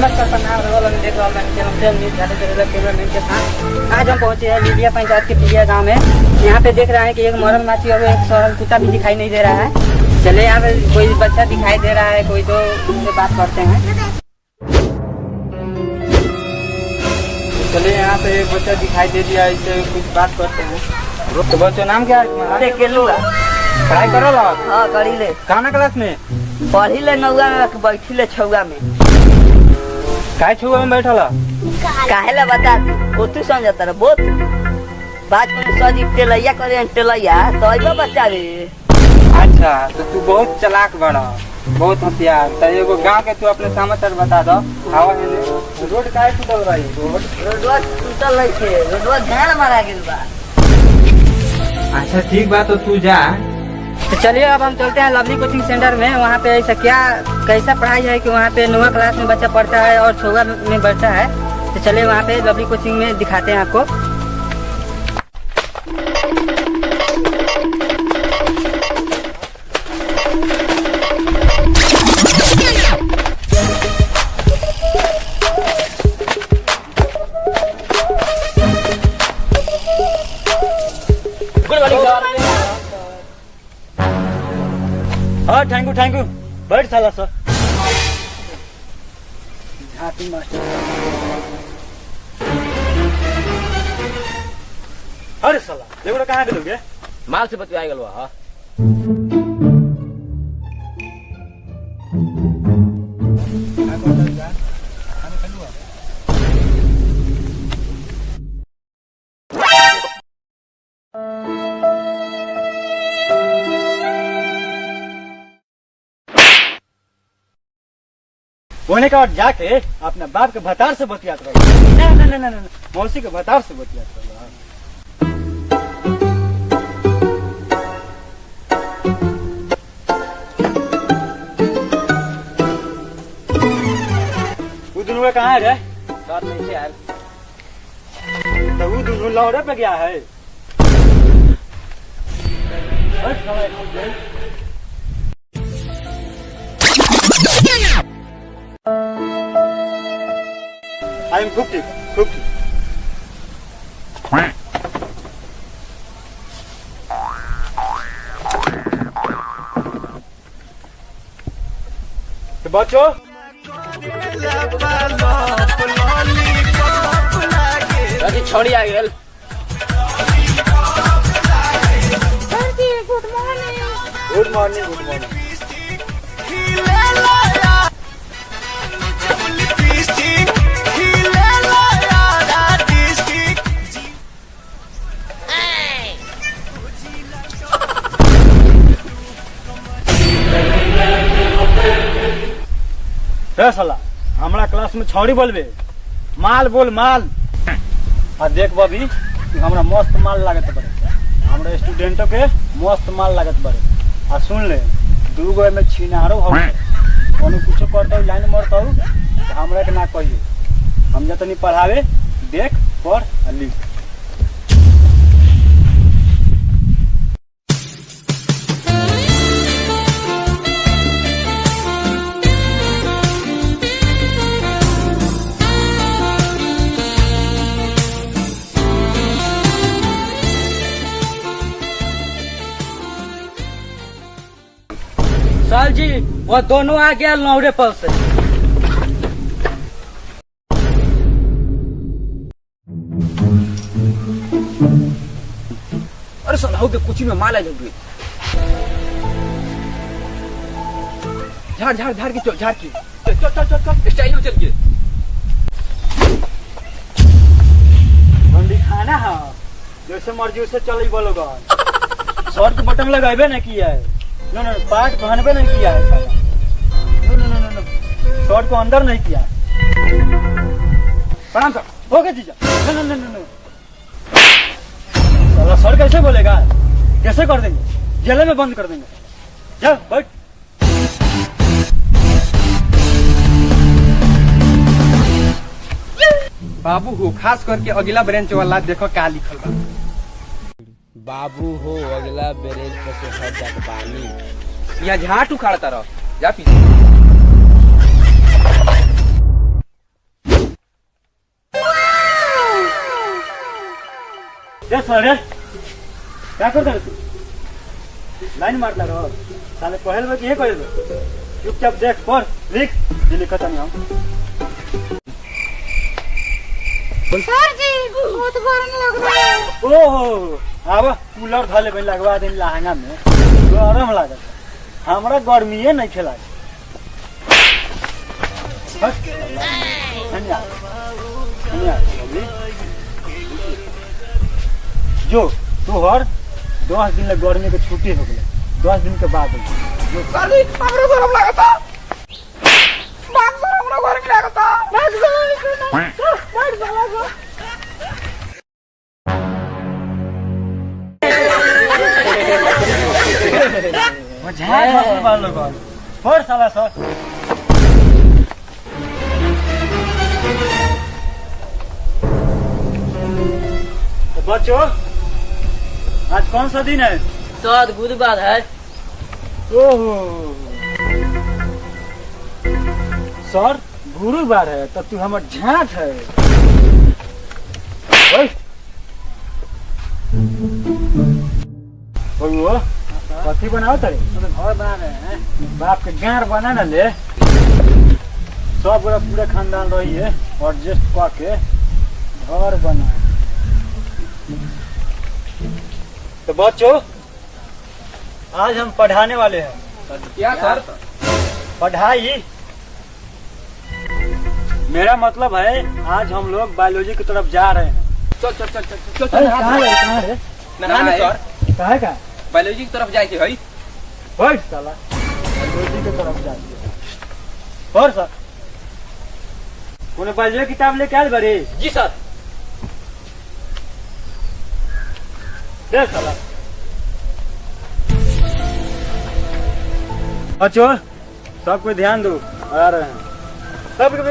नमस्कार प्रणाम देख रहा कैमरा के साथ। आज हम पहुंचे हैं लीलिया पंचायत के पिलिया गांव में। यहाँ पे देख रहे हैं कि एक मरल माछी और एक सरल कुत्ता भी दिखाई नहीं दे रहा है। चले यहाँ पे कोई बच्चा दिखाई दे रहा है, कोई तो उनसे बात करते हैं। चलिए यहाँ पे एक बच्चा दिखाई दे दिया, इससे कुछ बात करते हैं। तो बच्चों नाम क्या है? अरे केलुआ पढ़ाई करो ला? हाँ करी ले। कौन क्लास में? पढ़ी ले 9वा में, बैठी ले 6वा में। काय 6वा में बैठल? काहे ला बता वो तू समझता रे बहुत बात को सजी टेलैया करे टेलैया तो आइबा बच्चा रे। अच्छा तो तू बहुत चालाक बड़ा, बहुत होशियार। तो एगो गांव के तू अपने समाचार बता दो। हवा है रोड काहे टूटल रही? रोडवा टूटल रही थे, रोडवा झाड़ मारा गेल बा। अच्छा ठीक बात, तो तू जा। तो चलिए अब हम चलते हैं लवली कोचिंग सेंटर में। वहाँ पे ऐसा क्या कैसा पढ़ाई है कि वहाँ पे 9वा क्लास में बच्चा पढ़ता है और 6वा में बैठता है। तो चलिए वहाँ पे लवली कोचिंग में दिखाते हैं आपको। हाँ थैंक यू बैठ साला सर। अरे साला देखो कहाँ गए माल से बतिया गल। हाँ होने का बाद जाके अपने बाप के भतार से बतियात रहो। ना मौसी के भतार से बतियात रहो। वो दोनों कहाँ है? साथ में से आयल। तो वो दोनों लौड़े पे गया है। आई एम खूब ठीक। तो बच्चों छोड़ी आ गए। Good morning. साला हमारा क्लास में छौड़ी बोलबे माल बोल माल। आ देख बबी हमरा मस्त माल लागत बड़े, हमरा स्टूडेंटों के मस्त माल लागत बड़े। आ सुन ले 2 गो में छिनारो हो कोनो कुछ करता लाइन मरता तो हमरा के ना कहिए। हम जतनी पढ़ावे देख पढ़ आ लिख। साल जी वो दोनों आ गया लौड़े पर से। अरे साला हो गया कुछ में माल आ जाओगे। झाड़ के चल स्टाइल में चल के मंडी खाना है जैसे मर्जी उसे चल बोलोगा। शर्ट के बटन लगाबे ना किया है। नो पार्ट पहनबे नहीं किया है साला। नो शर्ट को अंदर नहीं किया है। प्रणाम सर। हो गया जीजा। नो साला सर कैसे बोलेगा? कैसे कर देंगे? जेल में बंद कर देंगे। जा बैठ। बाबू हो खास करके अगला ब्रांच वाला देखो क्या लिखल बा। बाबू हो अगला ब्रेज पर से हट जात पानी। यहाँ झाट उखाड़ता रहो जा पीछे। साले क्या करता है तू? लाइन मारता रहो साले पहल में ये कर चुपचाप देख पढ़ लिख ये लिखता नहीं हम सर जी बहुत गरम लग रहा है। ओहो अब कूलर धले में लगवा दे लहंगा में गरम लागत हमरा गर्मीए नहीं खेला जो तू हर 10 दिन लग गर्मी के छुट्टी हो गए 10 दिन के बाद सर जी हमरा गरम लगता बात सर हमरा गरम लगता बात फोड़ साला सर तो बच्चों आज कौन सा दिन है? सर गुरुवार है। ओहो सर गुरुवार है तब तू हमर झाट है। बउआ कथी बनाओ तारे? घर बना रहे हैं। बाप के गार बना ना ले सब पूरा खानदान रही है एडजस्ट करके घर बना। तो बच्चों आज हम पढ़ाने वाले हैं। क्या सर? पढ़ाई मेरा मतलब है आज हम लोग बायोलॉजी की तरफ जा रहे हैं। चल चल चल चल चल कहाँ है नहाने सर कहाँ का बायोलॉजी की तरफ जाए के हई बैठ साला बायोलॉजी की तरफ जाती है। और सर कोने बायोलॉजी किताब लेके आए बड़े? जी सर। दे साला बच्चों सबको ध्यान दो आ रहे हैं सबके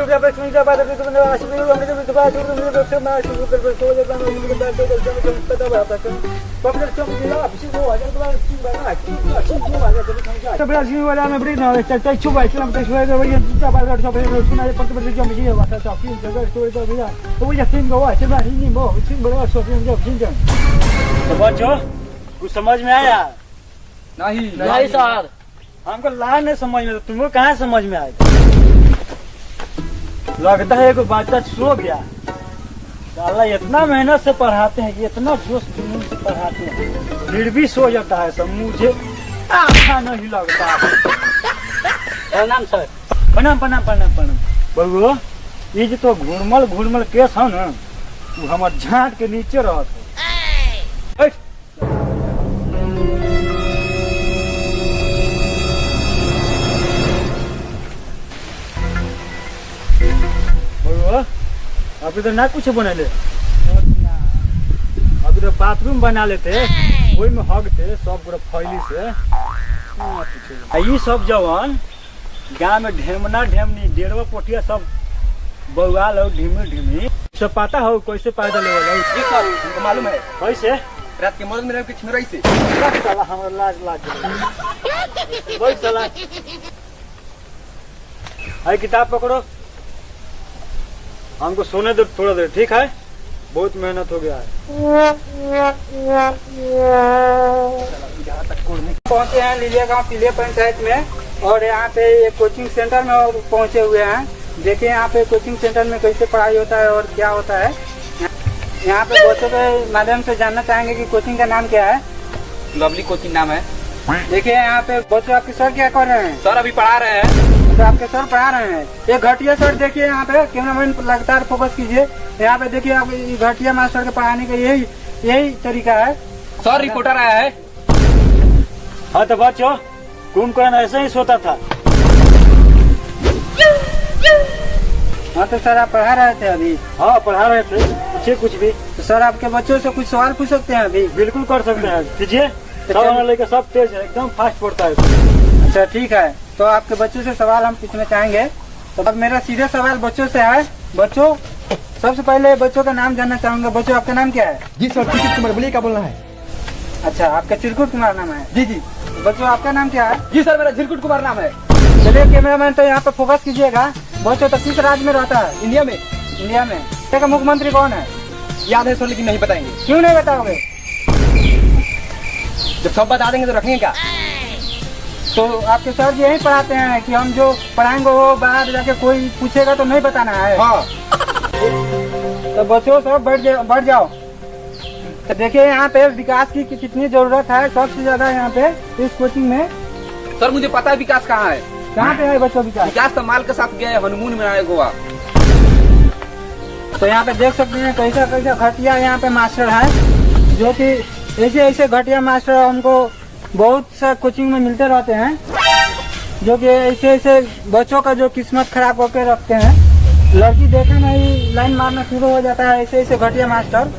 बच्चों कुछ समझ में आया? नहीं सर। हमको ला नहीं समझ में तो तुमको कहाँ समझ में आएगा? लगता है कोई बच्चा सो गया। साला इतना मेहनत से पढ़ाते हैं इतना जोश जुनून से पढ़ाते हैं फिर भी सो जाता है सब। मुझे अच्छा नहीं लगता। प्रणाम सर। प्रणाम प्रणाम प्रणाम प्रणाम। बउआ ये जो तो घुड़मल केस है ना वो हमारे झाट के नीचे रहता है। अभी तो ना कुछ बना ले अभी तो बाथरूम बना लेते वही में हगते सब पूरा फैली से। ये सब जवान गाँव में ढेमना ढेमनी डेढ़वा पोटिया सब बउआ लो ढीमी सब पता हो कैसे पैदल जी सर हमको मालूम है कैसे रात के मदद में रह के छिमरई से साला हमारा लाज वही साला है किताब पकड़ो हमको सोने दो थोड़ा देर ठीक है बहुत मेहनत हो गया है। पहुंचे हैं लिलिया गांव पिलिया पंचायत में और यहाँ पे एक कोचिंग सेंटर में पहुंचे हुए हैं। देखिए यहाँ पे कोचिंग सेंटर में कैसे पढ़ाई होता है और क्या होता है। यहाँ पे बच्चों के माध्यम से जानना चाहेंगे कि कोचिंग का नाम क्या है। लवली कोचिंग नाम है। देखिए यहाँ पे बच्चों आपके सर क्या कर रहे हैं? सर अभी पढ़ा रहे हैं। तो आपके सर पढ़ा रहे हैं। ये घटिया सर देखिए यहाँ पे कैमरामैन लगातार फोकस कीजिए। यहाँ पे देखिए आप घटिया मास्टर के पढ़ाने का यही तरीका है। सर रिपोर्टर आया है। हाँ तो बच्चों कुंभकर्ण ऐसे ही सोता था। हाँ तो सर आप पढ़ा रहे थे अभी? हाँ पढ़ा रहे थे पूछिए कुछ भी। तो सर आपके बच्चों से कुछ सवाल पूछ सकते हैं अभी? बिल्कुल कर सकते हैं कीजिए। सब लेकर सब तेज है एकदम फास्ट पढ़ता है। अच्छा ठीक है तो आपके बच्चों से सवाल हम पूछना चाहेंगे। तो अब मेरा सीधा सवाल बच्चों से है। बच्चों सबसे पहले बच्चों का नाम जानना चाहूंगा। बच्चों आपका नाम क्या है? जी सर चिरकुट कुमार बोलिए क्या बोलना है? अच्छा आपका चिरकुट कुमार नाम है। जी जी तो बच्चों आपका नाम क्या है? जी सर मेरा चिरकुट कुमार नाम है। चलिए कैमरामैन तो यहाँ पे फोकस कीजिएगा। बच्चों तो किस राज्य में रहता है? इंडिया में। इंडिया में। इंडिया का मुख्यमंत्री कौन है? याद है सर लेकिन नहीं बताएंगे। क्यों नहीं बताओगे? जब सब बता देंगे तो रखेंगे क्या? तो आपके सर जी यही पढ़ाते हैं कि हम जो पढ़ाएंगे वो बाहर जाके कोई पूछेगा तो नहीं बताना है। हाँ। तो बच्चों सब बढ़ जाओ। तो देखिए यहाँ पे विकास की कितनी जरूरत है सबसे ज्यादा यहाँ पे इस कोचिंग में। सर मुझे पता है विकास कहाँ है। कहाँ पे है बच्चों विकास? विकास तो माल के साथ गया है, हनीमून में आया गोवा। तो यहाँ पे देख सकते हैं कैसा कैसा घटिया यहाँ पे मास्टर है, जो कि ऐसे ऐसे घटिया मास्टर हमको बहुत सा कोचिंग में मिलते रहते हैं, जो कि ऐसे ऐसे बच्चों का जो किस्मत खराब करके रखते हैं। लड़की देखे नहीं लाइन मारना शुरू हो जाता है ऐसे ऐसे घटिया मास्टर।